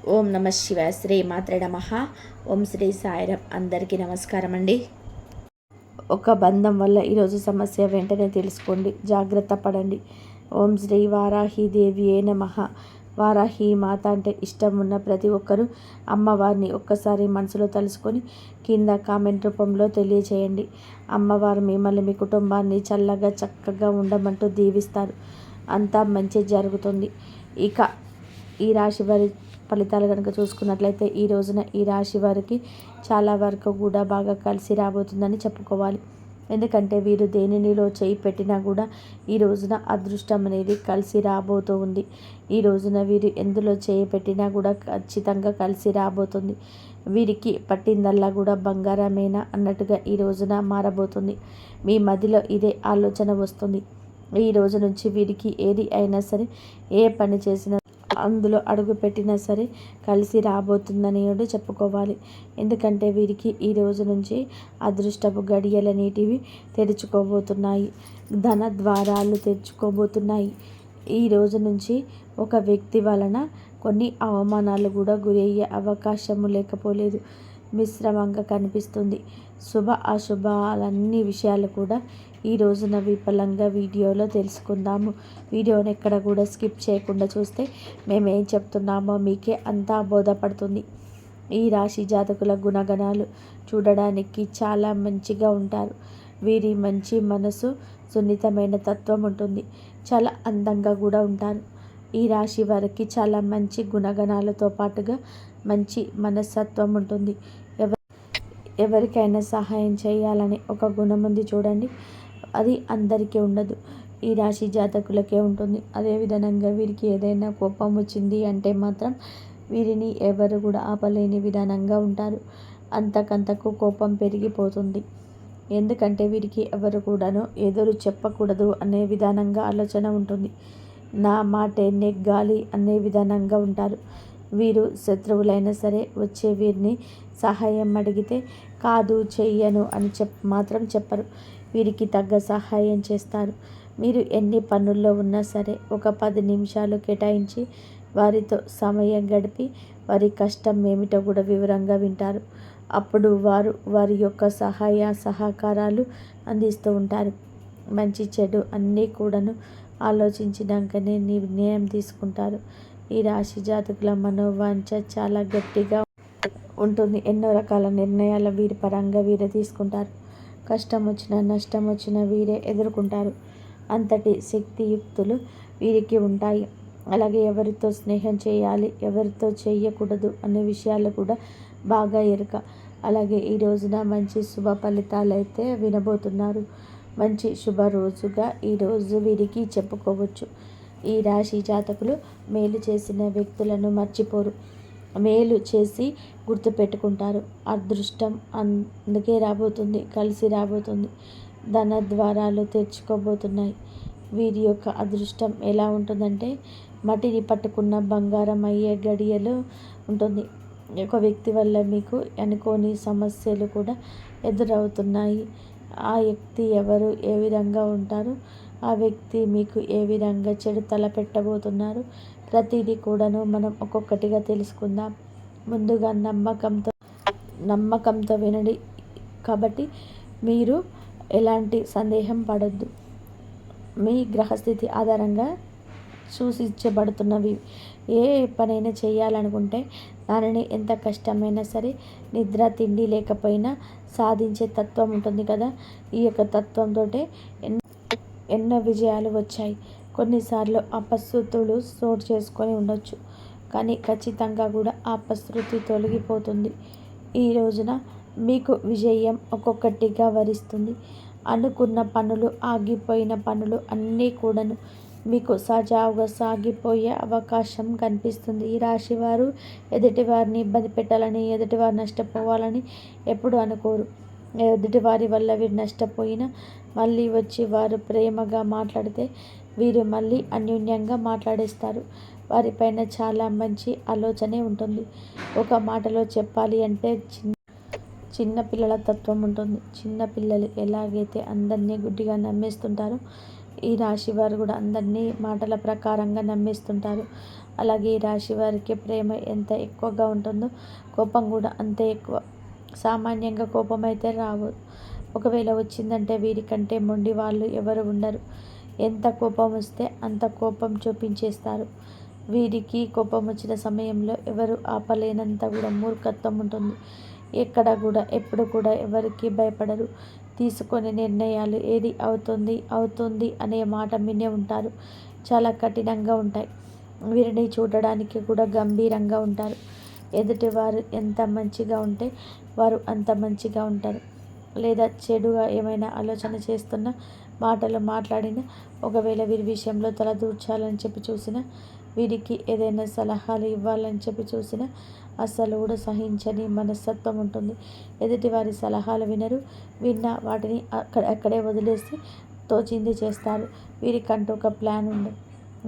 ఓం నమ శివాయ. శ్రీ మాత్రే నమః. ఓం శ్రీ సాయిరాం. అందరికీ నమస్కారం అండి. ఒక బంధం వల్ల ఈరోజు సమస్య వెంటనే తెలుసుకోండి, జాగ్రత్త పడండి. ఓం శ్రీ వారాహీదేవియే నమః. వారాహి మాత అంటే ఇష్టం ఉన్న ప్రతి ఒక్కరూ అమ్మవారిని ఒక్కసారి మనసులో తలుసుకొని కింద కామెంట్ రూపంలో తెలియచేయండి. అమ్మవారు మిమ్మల్ని, మీ కుటుంబాన్ని చల్లగా చక్కగా ఉండమంటూ దీవిస్తారు. అంతా మంచి జరుగుతుంది. ఇక ఈ రాశి వారి ఫలితాలు కనుక చూసుకున్నట్లయితే ఈ రోజున ఈ రాశి వారికి చాలా వరకు కూడా బాగా కలిసి రాబోతుందని చెప్పుకోవాలి. ఎందుకంటే వీరు దేనినిలో చేయి పెట్టినా కూడా ఈ రోజున అదృష్టం అనేది కలిసి రాబోతూ ఉంది. ఈ రోజున వీరు ఎందులో చేయి పెట్టినా కూడా ఖచ్చితంగా కలిసి రాబోతుంది. వీరికి పట్టిందల్లా కూడా బంగారమేనా అన్నట్టుగా ఈ రోజున మారబోతుంది. మీ మదిలో ఇదే ఆలోచన వస్తుంది. ఈ రోజు నుంచి వీరికి ఏది అయినా సరే, ఏ పని చేసినా అందులో అడుగు పెట్టినా సరే కలిసి రాబోతుందని చెప్పుకోవాలి. ఎందుకంటే వీరికి ఈ రోజు నుంచి అదృష్టపు గడియలనేటివి తెరుచుకోబోతున్నాయి. ధన ద్వారాలు తెరుచుకోబోతున్నాయి. ఈ రోజు నుంచి ఒక వ్యక్తి వలన కొన్ని అవమానాలు కూడా గురయ్యే అవకాశము లేకపోలేదు. మిశ్రమంగా కనిపిస్తుంది. శుభ అశుభాలన్నీ విషయాలు కూడా ఈ రోజున విఫలంగా వీడియోలో తెలుసుకుందాము. వీడియోని ఎక్కడ కూడా స్కిప్ చేయకుండా చూస్తే మేమేం చెప్తున్నామో మీకే అంతా బోధపడుతుంది. ఈ రాశి జాతకుల గుణగణాలు చూడడానికి చాలా మంచిగా ఉంటారు. వీరి మంచి మనసు, సున్నితమైన తత్వం ఉంటుంది. చాలా అందంగా కూడా ఉంటారు. ఈ రాశి వారికి చాలా మంచి గుణగణాలతో పాటుగా మంచి మనస్తత్వం ఉంటుంది. ఎవరికైనా సహాయం చేయాలని ఒక గుణం ఉంది చూడండి, అది అందరికీ ఉండదు. ఈ రాశి జాతకులకే ఉంటుంది. అదేవిధంగా వీరికి ఏదైనా కోపం వచ్చింది అంటే మాత్రం వీరిని ఎవరు కూడా ఆపలేని విధానంగా ఉంటారు. అంతకంతకు కోపం పెరిగిపోతుంది. ఎందుకంటే వీరికి ఎవరు కూడాను ఎదురు చెప్పకూడదు అనే విధానంగా ఆలోచన ఉంటుంది. నా మాటే నెగ్గాలి అనే విధానంగా ఉంటారు. వీరు శత్రువులైనా సరే వచ్చే వీరిని సహాయం అడిగితే కాదు, చెయ్యను అని మాత్రం చెప్పరు. వీరికి తగ్గ సహాయం చేస్తారు. మీరు ఎన్ని పనుల్లో ఉన్నా సరే ఒక 10 నిమిషాలు కేటాయించి వారితో సమయం గడిపి వారి కష్టం ఏమిటో కూడా వివరంగా వింటారు. అప్పుడు వారు వారి యొక్క సహాయ సహకారాలు అందిస్తూ ఉంటారు. మంచి చెడు అన్నీ కూడాను ఆలోచించినాకనే నిర్ణయం తీసుకుంటారు. ఈ రాశి జాతకుల మనోవాంఛ చాలా గట్టిగా ఉంటుంది. ఎన్నో రకాల నిర్ణయాలు వీరి పరంగా వీరే తీసుకుంటారు. కష్టం వచ్చినా నష్టం వచ్చినా వీరే ఎదుర్కొంటారు. అంతటి శక్తియుక్తులు వీరికి ఉంటాయి. అలాగే ఎవరితో స్నేహం చేయాలి, ఎవరితో చేయకూడదు అనే విషయాలు కూడా బాగా ఎరుక. అలాగే ఈ రోజున మంచి శుభ ఫలితాలు అయితే వినబోతున్నారు. మంచి శుభ రోజుగా ఈరోజు వీరికి చెప్పుకోవచ్చు. ఈ రాశి జాతకులు మేలు చేసిన వ్యక్తులను మర్చిపోరు. మేలు చేసి గుర్తుపెట్టుకుంటారు. అదృష్టం అందుకే రాబోతుంది, కలిసి రాబోతుంది. ధన ద్వారాలు తెరుచుకోబోతున్నాయి. వీరి యొక్క అదృష్టం ఎలా ఉంటుందంటే మట్టిని పట్టుకున్న బంగారం అయ్యే గడియలు ఉంటుంది. ఒక వ్యక్తి వల్ల మీకు అనుకోని సమస్యలు కూడా ఎదురవుతున్నాయి. ఆ వ్యక్తి ఎవరు, ఏ విధంగా ఉంటారు, ఆ వ్యక్తి మీకు ఏ విధంగా చెడు తలపెట్టబోతున్నారు, ప్రతిదీ కూడాను మనం ఒక్కొక్కటిగా తెలుసుకుందాం. ముందుగా నమ్మకంతో వినండి. కాబట్టి మీరు ఎలాంటి సందేహం పడొద్దు. మీ గ్రహస్థితి ఆధారంగా సూచించబడుతున్నవి. ఏ పనైనా చేయాలనుకుంటే దానిని ఎంత కష్టమైనా సరే, నిద్ర తిండి లేకపోయినా సాధించే తత్వం ఉంటుంది కదా. ఈ యొక్క తత్వంతో ఎన్నో విజయాలు వచ్చాయి. కొన్నిసార్లు అపశృతులు చోటు చేసుకొని ఉండొచ్చు, కానీ ఖచ్చితంగా కూడా ఆ అపశృతి తొలగిపోతుంది. ఈ రోజున మీకు విజయం ఒక్కొక్కటిగా వరిస్తుంది. అనుకున్న పనులు, ఆగిపోయిన పనులు అన్నీ కూడాను మీకు సజావుగా సాగిపోయే అవకాశం కనిపిస్తుంది. ఈ రాశివారు ఎదుటివారిని ఇబ్బంది పెట్టాలని, ఎదుటివారు నష్టపోవాలని ఎప్పుడు అనుకోరు. ఎదుటివారి వల్ల వీరు నష్టపోయినా మళ్ళీ వచ్చి వారు ప్రేమగా మాట్లాడితే వీరు మళ్ళీ అన్యోన్యంగా మాట్లాడేస్తారు. వారిపైన చాలా మంచి ఆలోచనే ఉంటుంది. ఒక మాటలో చెప్పాలి అంటే చిన్న పిల్లల తత్వం ఉంటుంది. చిన్న పిల్లలు ఎలాగైతే అందరినీ గుడ్డిగా నమ్మేస్తుంటారో ఈ రాశి వారు కూడా అందరినీ మాటల ప్రకారంగా నమ్మేస్తుంటారు. అలాగే ఈ రాశి వారికి ప్రేమ ఎంత ఎక్కువగా ఉంటుందో కోపం కూడా అంతే ఎక్కువ. సామాన్యంగా కోపం అయితే రావు, ఒకవేళ వచ్చిందంటే వీరికంటే మొండి వాళ్ళు ఎవరు ఉండరు. ఎంత కోపం వస్తే అంత కోపం చూపించేస్తారు. వీరికి కోపం వచ్చిన సమయంలో ఎవరు ఆపలేనంత కూడా మూర్ఖత్వం ఉంటుంది. ఎక్కడ కూడా ఎప్పుడు కూడా ఎవరికి భయపడరు. తీసుకునే నిర్ణయాలు ఏది అవుతుంది అనే మాట వినే ఉంటారు. చాలా కఠినంగా ఉంటాయి. వీరిని చూడడానికి కూడా గంభీరంగా ఉంటారు. ఎదుటివారు ఎంత మంచిగా ఉంటే వారు అంత మంచిగా ఉంటారు. లేదా చెడుగా ఏమైనా ఆలోచన చేస్తున్నా, మాటలు మాట్లాడినా, ఒకవేళ వీరి విషయంలో తలదూర్చాలని చెప్పి చూసినా, వీరికి ఏదైనా సలహాలు ఇవ్వాలని చెప్పి చూసినా అస్సలు కూడా సహించని మనస్తత్వం ఉంటుంది. ఎదుటి వారి సలహాలు వినరు. విన్నా వాటిని అక్కడే వదిలేసి తోచింది చేస్తారు. వీరికంటూ ఒక ప్లాన్ ఉండదు.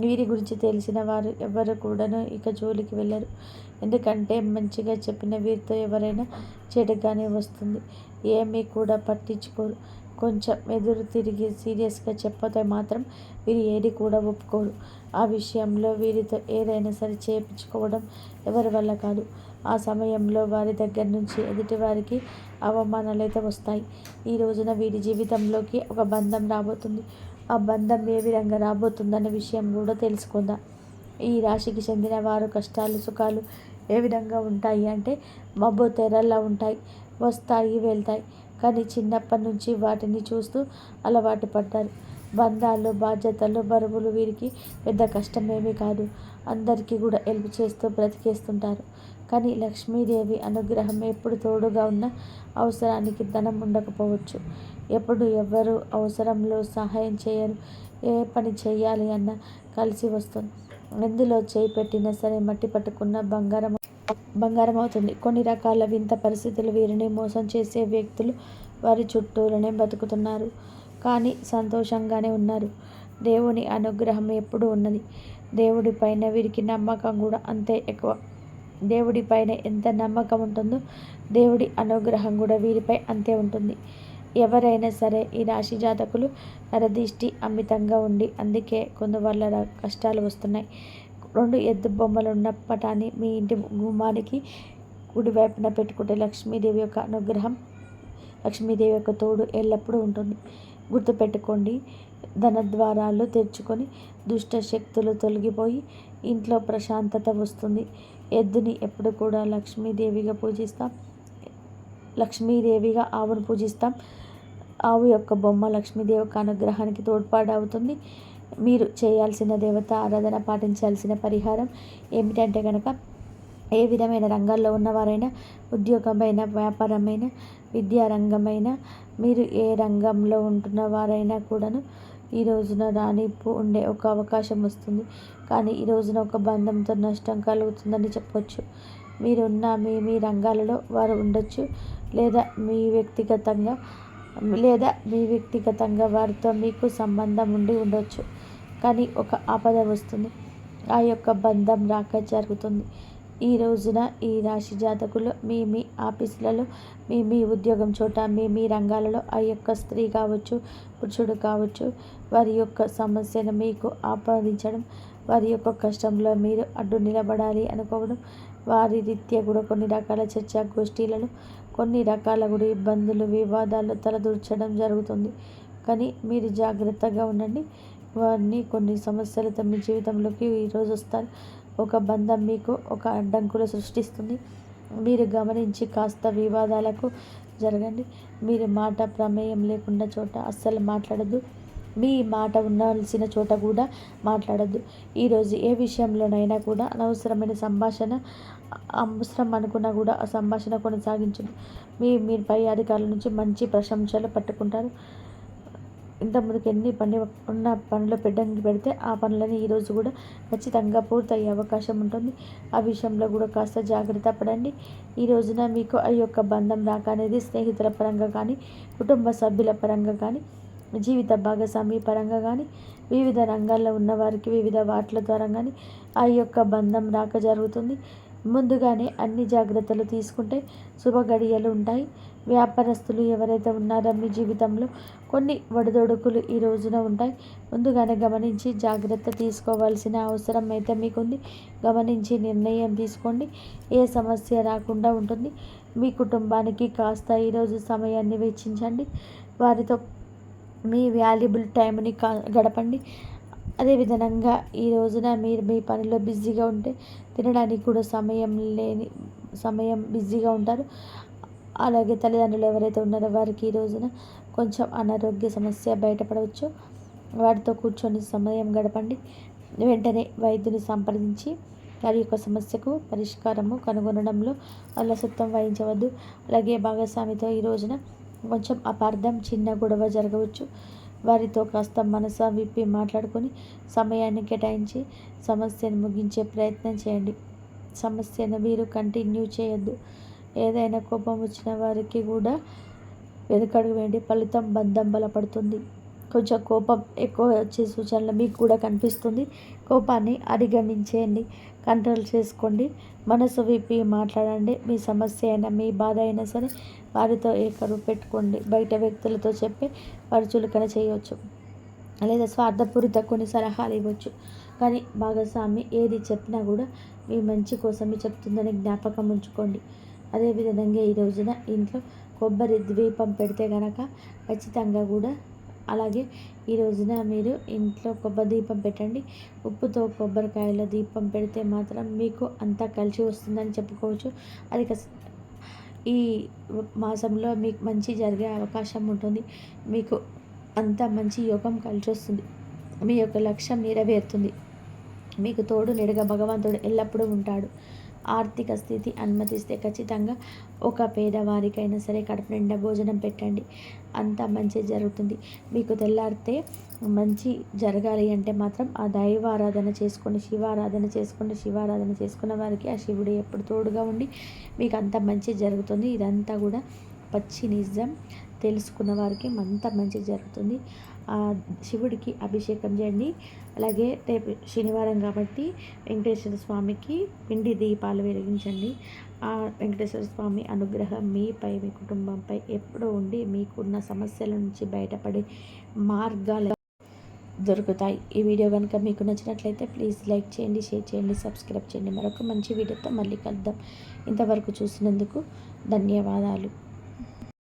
వీరి గురించి తెలిసిన వారు ఎవరు కూడాను ఇక జోలికి వెళ్ళరు. ఎందుకంటే మంచిగా చెప్పిన వీరితో ఎవరైనా చెడుగానే వస్తుంది. ఏమీ కూడా పట్టించుకోరు. కొంచెం ఎదురు తిరిగి సీరియస్గా చెప్పతే మాత్రం వీరు ఏది కూడా ఒప్పుకోరు. ఆ విషయంలో వీరితో ఏదైనా సరే చేయించుకోవడం ఎవరి వల్ల కాదు. ఆ సమయంలో వారి దగ్గర నుంచి ఎదుటి వారికి అవమానాలు అయితే వస్తాయి. ఈ రోజున వీరి జీవితంలోకి ఒక బంధం రాబోతుంది. ఆ బంధం ఏ విధంగా రాబోతుందన్న విషయం కూడా తెలుసుకుందాం. ఈ రాశికి చెందిన వారు కష్టాలు సుఖాలు ఏ విధంగా ఉంటాయి అంటే మబ్బు తెరల్లా ఉంటాయి, వస్తాయి వెళ్తాయి. కానీ చిన్నప్పటి నుంచి వాటిని చూస్తూ అలవాటు పడ్డారు. బంధాలు బాధ్యతలు బరువులు వీరికి పెద్ద కష్టమేమీ కాదు. అందరికీ కూడా హెల్ప్ చేస్తూ బ్రతికేస్తుంటారు. కానీ లక్ష్మీదేవి అనుగ్రహం ఎప్పుడు తోడుగా ఉన్న అవసరానికి ధనం ఉండకపోవచ్చు. ఎప్పుడు ఎవరు అవసరంలో సహాయం చేయరు. ఏ పని చేయాలి అన్నా కలిసి వస్తుంది. ఎందులో చేయి పెట్టినా సరే మట్టి పట్టుకున్న బంగారం అవుతుంది. కొన్ని రకాల వింత పరిస్థితులు వీరిని మోసం చేసే వ్యక్తులు వారి చుట్టూలోనే బతుకుతున్నారు. కానీ సంతోషంగానే ఉన్నారు. దేవుని అనుగ్రహం ఎప్పుడూ ఉన్నది. దేవుడి పైన వీరికి నమ్మకం కూడా అంతే ఎక్కువ. దేవుడి పైన ఎంత నమ్మకం ఉంటుందో దేవుడి అనుగ్రహం కూడా వీరిపై అంతే ఉంటుంది. ఎవరైనా సరే ఈ రాశి జాతకులు నరదిష్టి అమితంగా ఉండి అందుకే కొందువల్ల కష్టాలు వస్తున్నాయి. 2 ఎద్దు బొమ్మలు ఉన్న పటాన్ని మీ ఇంటి గుమ్మానికి కుడివైపున పెట్టుకుంటే లక్ష్మీదేవి యొక్క అనుగ్రహం, లక్ష్మీదేవి యొక్క తోడు ఎల్లప్పుడూ ఉంటుంది. గుర్తుపెట్టుకోండి. ధనద్వారాలు తెరుచుకొని దుష్ట శక్తులు తొలగిపోయి ఇంట్లో ప్రశాంతత వస్తుంది. ఎద్దుని ఎప్పుడు కూడా లక్ష్మీదేవిగా పూజిస్తాం. లక్ష్మీదేవిగా ఆవును పూజిస్తాం. ఆవు యొక్క బొమ్మ లక్ష్మీదేవి యొక్క అనుగ్రహానికి తోడ్పాటు అవుతుంది. మీరు చేయాల్సిన దేవత ఆరాధన, పాటించాల్సిన పరిహారం ఏమిటంటే కనుక ఏ విధమైన రంగాల్లో ఉన్నవారైనా, ఉద్యోగమైన, వ్యాపారమైన, విద్యారంగమైన, మీరు ఏ రంగంలో ఉంటున్న వారైనా కూడాను ఈ రోజున రానిప్పు ఉండే ఒక అవకాశం వస్తుంది. కానీ ఈ రోజున ఒక బంధంతో నష్టం కలుగుతుందని చెప్పొచ్చు. మీరున్న మీ రంగాలలో వారు ఉండొచ్చు, లేదా మీ వ్యక్తిగతంగా వారితో మీకు సంబంధం ఉండి ఉండొచ్చు. కానీ ఒక ఆపద వస్తుంది. ఆ యొక్క బంధం రాక జరుగుతుంది. ఈ రోజున ఈ రాశి జాతకులు మీ ఆఫీసులలో, మీ ఉద్యోగం చోట, మీ రంగాలలో ఆ యొక్క స్త్రీ కావచ్చు, పురుషుడు కావచ్చు, వారి యొక్క సమస్యను మీకు ఆపాదించడం, వారి యొక్క కష్టంలో మీరు అడ్డు నిలబడాలి అనుకోవడం, వారి రీత్యా కూడా కొన్ని రకాల చర్చా గోష్ఠీలలో కొన్ని రకాల కూడా ఇబ్బందులు, వివాదాలు తలదూర్చడం జరుగుతుంది. కానీ మీరు జాగ్రత్తగా ఉండండి. కొన్ని సమస్యలతో మీ జీవితంలోకి ఈరోజు వస్తారు. ఒక బంధం మీకు ఒక అడ్డంకులు సృష్టిస్తుంది. మీరు గమనించి కాస్త వివాదాలకు జరగండి. మీరు మాట ప్రమేయం లేకుండా చోట అస్సలు మాట్లాడద్దు. మీ మాట ఉండాల్సిన చోట కూడా మాట్లాడద్దు. ఈరోజు ఏ విషయంలోనైనా కూడా అనవసరమైన సంభాషణ, అవసరం అనుకున్నా కూడా ఆ సంభాషణ కొనసాగించదు. మీరు పై అధికారుల నుంచి మంచి ప్రశంసలు పట్టుకుంటారు. ఇంతకుముందుకు ఎన్ని పనులు పెడితే ఆ పనులని ఈరోజు కూడా ఖచ్చితంగా పూర్తయ్యే అవకాశం ఉంటుంది. ఆ విషయంలో కూడా కాస్త జాగ్రత్త పడండి. ఈ రోజున మీకు ఆ యొక్క బంధం రాక అనేది స్నేహితుల పరంగా కానీ, కుటుంబ సభ్యుల పరంగా కానీ, జీవిత భాగస్వామి పరంగా కానీ, వివిధ రంగాల్లో ఉన్నవారికి వివిధ వాటిల ద్వారా కానీ ఆ యొక్క బంధం రాక జరుగుతుంది. ముందుగానే అన్ని జాగ్రత్తలు తీసుకుంటే శుభ గడియలు ఉంటాయి. వ్యాపారస్తులు ఎవరైతే ఉన్నారో మీ జీవితంలో కొన్ని ఒడిదొడుకులు ఈ రోజున ఉంటాయి. ముందుగానే గమనించి జాగ్రత్త తీసుకోవాల్సిన అవసరం అయితే మీకుంది. గమనించి నిర్ణయం తీసుకోండి. ఏ సమస్య రాకుండా ఉంటుంది. మీ కుటుంబానికి కాస్త ఈరోజు సమయాన్ని వెచ్చించండి. వారితో మీ వాల్యుబుల్ టైంని గడపండి. అదేవిధంగా ఈ రోజున మీరు మీ పనిలో బిజీగా ఉంటే తినడానికి కూడా సమయం బిజీగా ఉంటారు. అలాగే తల్లిదండ్రులు ఎవరైతే ఉన్నారో వారికి ఈ రోజున కొంచెం అనారోగ్య సమస్య బయటపడవచ్చు. వారితో కూర్చొని సమయం గడపండి. వెంటనే వైద్యుని సంప్రదించి వారి యొక్క సమస్యకు పరిష్కారము కనుగొనడంలో అలసత్వం వహించవద్దు. అలాగే భాగస్వామితో ఈ రోజున కొంచెం అపార్థం, చిన్న గొడవ జరగవచ్చు. వారితో కాస్త మనసు విప్పి మాట్లాడుకొని సమయాన్ని కేటాయించి సమస్యను ముగించే ప్రయత్నం చేయండి. సమస్యను మీరు కంటిన్యూ చేయొద్దు. ఏదైనా కోపం వచ్చిన వారికి కూడా వెనుకడుగు వేయండి. ఫలితం బంధం బలపడుతుంది. కొంచెం కోపం ఎక్కువ వచ్చే సూచనలు మీకు కూడా కనిపిస్తుంది. కోపాన్ని అధిగమించేయండి, కంట్రోల్ చేసుకోండి. మనసు విప్పి మాట్లాడండి. మీ సమస్య అయినా మీ బాధ అయినా సరే వారితో ఏకరువు పెట్టుకోండి. బయట వ్యక్తులతో చెప్పి వారు చులకన చేయవచ్చు, లేదా స్వార్థపూరిత కొన్ని సలహాలు ఇవ్వచ్చు. కానీ భాగస్వామి ఏది చెప్పినా కూడా మీ మంచి కోసమే చెప్తుందని జ్ఞాపకం ఉంచుకోండి. అదేవిధంగా ఈ రోజున ఇంట్లో కొబ్బరి ద్వీపం పెడితే కనుక ఖచ్చితంగా కూడా, అలాగే ఈ రోజున మీరు ఇంట్లో కొబ్బరి దీపం పెట్టండి. ఉప్పుతో కొబ్బరికాయల దీపం పెడితే మాత్రం మీకు అంతా కలిసి వస్తుందని చెప్పుకోవచ్చు. అది ఈ మాసంలో మీకు మంచి జరిగే అవకాశం ఉంటుంది. మీకు అంత మంచి యోగం కలిసి వస్తుంది. మీ యొక్క లక్ష్యం నెరవేరుతుంది. మీకు తోడు నీడగా భగవంతుడు ఎల్లప్పుడూ ఉంటాడు. ఆర్థిక స్థితి అనుమతిస్తే ఖచ్చితంగా ఒక పేదవారికైనా సరే కడుపు నిండా భోజనం పెట్టండి. అంతా మంచి జరుగుతుంది. మీకు తెల్లారితే మంచి జరగాలి అంటే మాత్రం ఆ దైవారాధన చేసుకోండి, శివారాధన చేసుకున్న వారికి ఆ శివుడు ఎప్పుడు తోడుగా ఉండి మీకు అంత మంచి జరుగుతుంది. ఇదంతా కూడా పచ్చి నిజం. తెలుసుకున్న వారికి అంత మంచి జరుగుతుంది. శివుడికి అభిషేకం చేయండి. అలాగే రేపు శనివారం కాబట్టి వెంకటేశ్వర స్వామికి పిండి దీపాలు వెలిగించండి. ఆ వెంకటేశ్వర స్వామి అనుగ్రహం మీపై, మీ కుటుంబంపై ఎప్పుడూ ఉండి మీకున్న సమస్యల నుంచి బయటపడే మార్గాలు దొరుకుతాయి. ఈ వీడియో కనుక మీకు నచ్చినట్లయితే ప్లీజ్ లైక్ చేయండి, షేర్ చేయండి, సబ్స్క్రైబ్ చేయండి. మరొక మంచి వీడియోతో మళ్ళీ కలుద్దాం. ఇంతవరకు చూసినందుకు ధన్యవాదాలు.